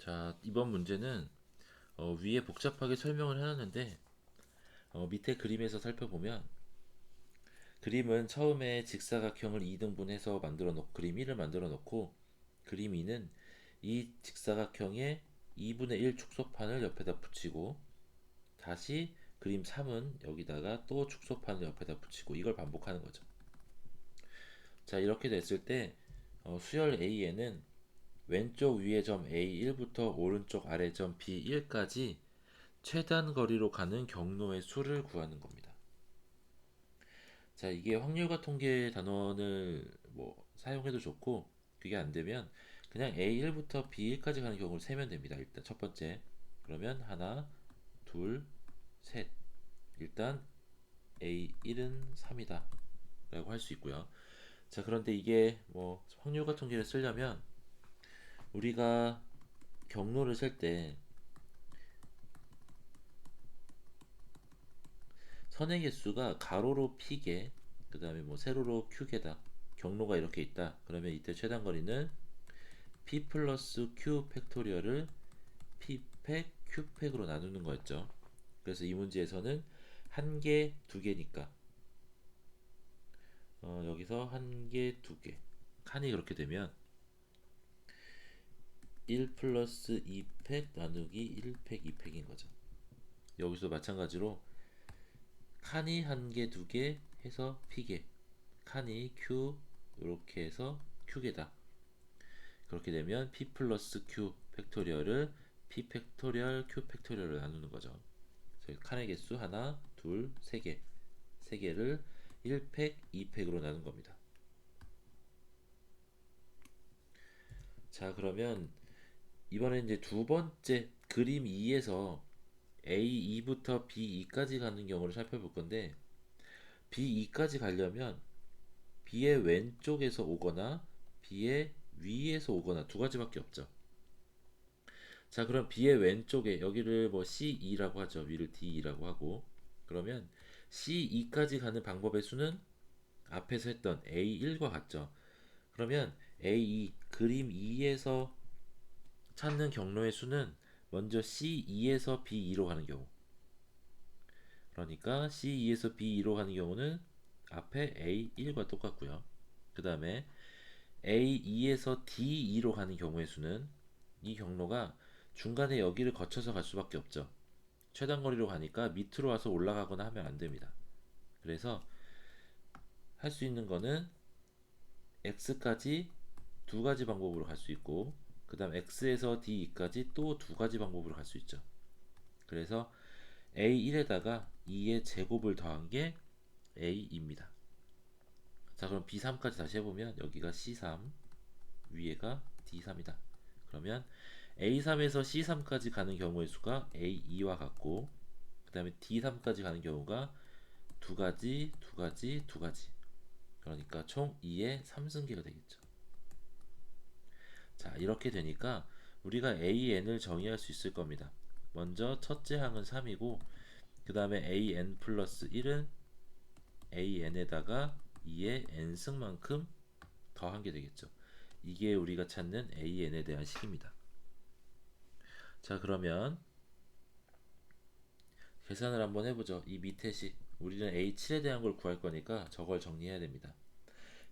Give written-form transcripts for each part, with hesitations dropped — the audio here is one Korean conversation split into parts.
자, 이번 문제는 위에 복잡하게 설명을 해놨는데 밑에 그림에서 살펴보면 그림은 처음에 직사각형을 2등분해서 만들어 놓고 그림 1을 만들어 놓고 그림 2는 이 직사각형의 2분의 1 축소판을 옆에다 붙이고 다시 그림 3은 여기다가 또 축소판을 옆에다 붙이고 이걸 반복하는 거죠. 자, 이렇게 됐을 때 수열 A에는 왼쪽 위의 점 A1부터 오른쪽 아래 점 B1까지 최단 거리로 가는 경로의 수를 구하는 겁니다. 자, 이게 확률과 통계 단원을 뭐 사용해도 좋고 그게 안 되면 그냥 A1부터 B1까지 가는 경우를 세면 됩니다. 일단 첫 번째. 그러면 하나, 둘, 셋. 일단 A1은 3이다. 라고 할 수 있고요. 자, 그런데 이게 뭐 확률과 통계를 쓰려면 우리가 경로를 셀 때 선의 개수가 가로로 p개, 그 다음에 뭐 세로로 q개다. 경로가 이렇게 있다. 그러면 이때 최단 거리는 p 플러스 q 팩토리얼을 p 팩 q 팩으로 나누는 거였죠. 그래서 이 문제에서는 한 개, 두 개니까 여기서 한 개, 두 개. 칸이 그렇게 되면 1 플러스 2팩 나누기 1팩 2팩인 거죠. 여기서 마찬가지로 칸이 한 개, 두 개 해서 p개, 칸이 q 이렇게 해서 q개다. 그렇게 되면 p 플러스 q 팩토리얼을 p 팩토리얼 q 팩토리얼로 나누는 거죠. 그래서 칸의 개수 하나, 둘, 세 개, 세 개를 1팩, 2팩으로 나눈 겁니다. 자, 그러면 이번에 이제 두 번째 그림 2에서 A2부터 B2까지 가는 경우를 살펴볼 건데 B2까지 가려면 B의 왼쪽에서 오거나 B의 위에서 오거나 두 가지밖에 없죠. 자, 그럼 B의 왼쪽에 여기를 뭐 C2라고 하죠. 위를 D2라고 하고 그러면 C2까지 가는 방법의 수는 앞에서 했던 A1과 같죠. 그러면 A2 그림 2에서 찾는 경로의 수는 먼저 C2에서 B2로 가는 경우. 그러니까 C2에서 B2로 가는 경우는 앞에 A1과 똑같고요. 그 다음에 A2에서 D2로 가는 경우의 수는 이 경로가 중간에 여기를 거쳐서 갈 수밖에 없죠. 최단 거리로 가니까 밑으로 와서 올라가거나 하면 안 됩니다. 그래서 할 수 있는 거는 X까지 두 가지 방법으로 갈 수 있고 그 다음 X에서 D2까지 또 두 가지 방법으로 갈 수 있죠. 그래서 A1에다가 2의 제곱을 더한 게 A입니다. 자, 그럼 B3까지 다시 해보면 여기가 C3, 위에가 D3이다. 그러면 A3에서 C3까지 가는 경우의 수가 A2와 같고 그 다음에 D3까지 가는 경우가 두 가지, 두 가지, 두 가지. 그러니까 총 2의 3승계가 되겠죠. 자, 이렇게 되니까 우리가 AN을 정의할 수 있을 겁니다. 먼저 첫째 항은 3이고 그 다음에 AN 플러스 1은 AN에다가 2의 n승만큼 더한 게 되겠죠. 이게 우리가 찾는 AN에 대한 식입니다. 자, 그러면 계산을 한번 해보죠. 이 밑에 식 우리는 A7에 대한 걸 구할 거니까 저걸 정리해야 됩니다.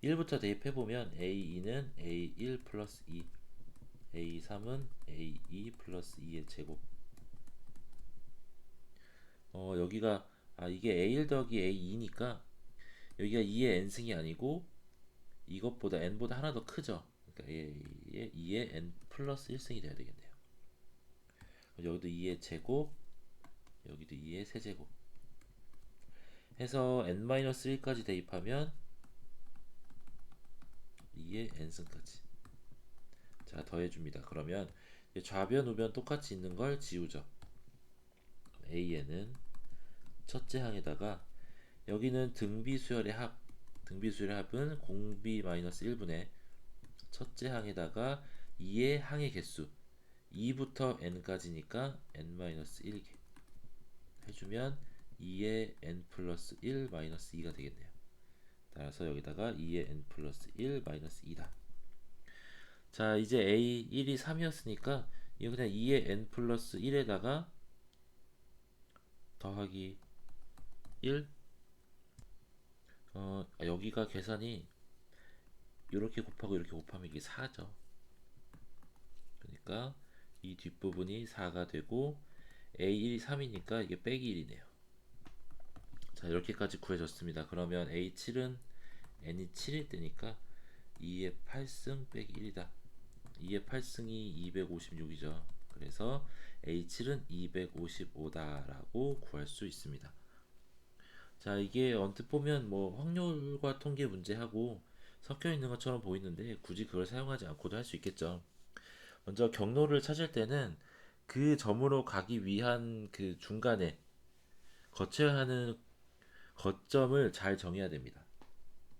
1부터 대입해보면 A2는 A1 플러스 2, A3은 A2 플러스 2의 제곱. 여기가 이게 A1 더하기 A2니까 여기가 2의 n승이 아니고 이것보다 n보다 하나 더 크죠. 그러니까 A의 2의 n 플러스 1승이 돼야 되겠네요. 여기도 2의 제곱, 여기도 2의 세제곱 해서 n-1까지 대입하면 2의 n승까지. 자, 더해줍니다. 그러면 좌변 우변 똑같이 있는 걸 지우죠. A에는 첫째 항에다가 여기는 등비수열의 합, 등비수열의 합은 공비 마이너스 1분의 첫째 항에다가 2의 항의 개수 2부터 n까지니까 n-1개 해주면 2의 n 플러스 1 마이너스 2가 되겠네요. 따라서 여기다가 2의 n 플러스 1 마이너스 2다. 자, 이제 A1이 3이었으니까 이거 그냥 2의 n 플러스 1에다가 더하기 1. 여기가 계산이 이렇게 곱하고 이렇게 곱하면 이게 4죠. 그러니까 이 뒷부분이 4가 되고 A1이 3이니까 이게 빼기 1이네요. 자, 이렇게까지 구해졌습니다. 그러면 A7은 n이 7일 때니까 2의 8승 빼기 1이다. 2의 8승이 256이죠. 그래서 A7은 255다라고 구할 수 있습니다. 자, 이게 언뜻 보면 뭐 확률과 통계 문제하고 섞여 있는 것처럼 보이는데 굳이 그걸 사용하지 않고도 할 수 있겠죠. 먼저 경로를 찾을 때는 그 점으로 가기 위한 그 중간에 거쳐야 하는 거점을 잘 정해야 됩니다.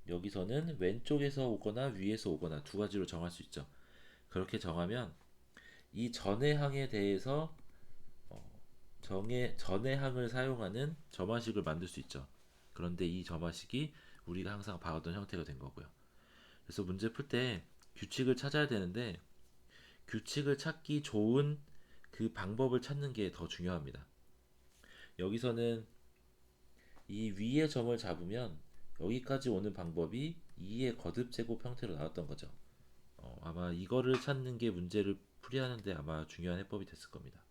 여기서는 왼쪽에서 오거나 위에서 오거나 두 가지로 정할 수 있죠. 그렇게 정하면 이 전해항에 대해서 전해항을 사용하는 점화식을 만들 수 있죠. 그런데 이 점화식이 우리가 항상 봐왔던 형태가 된 거고요. 그래서 문제 풀 때 규칙을 찾아야 되는데 규칙을 찾기 좋은 그 방법을 찾는 게 더 중요합니다. 여기서는 이 위의 점을 잡으면 여기까지 오는 방법이 2의 거듭 제곱 형태로 나왔던 거죠. 아마 이거를 찾는 게 문제를 풀이하는데 아마 중요한 해법이 됐을 겁니다.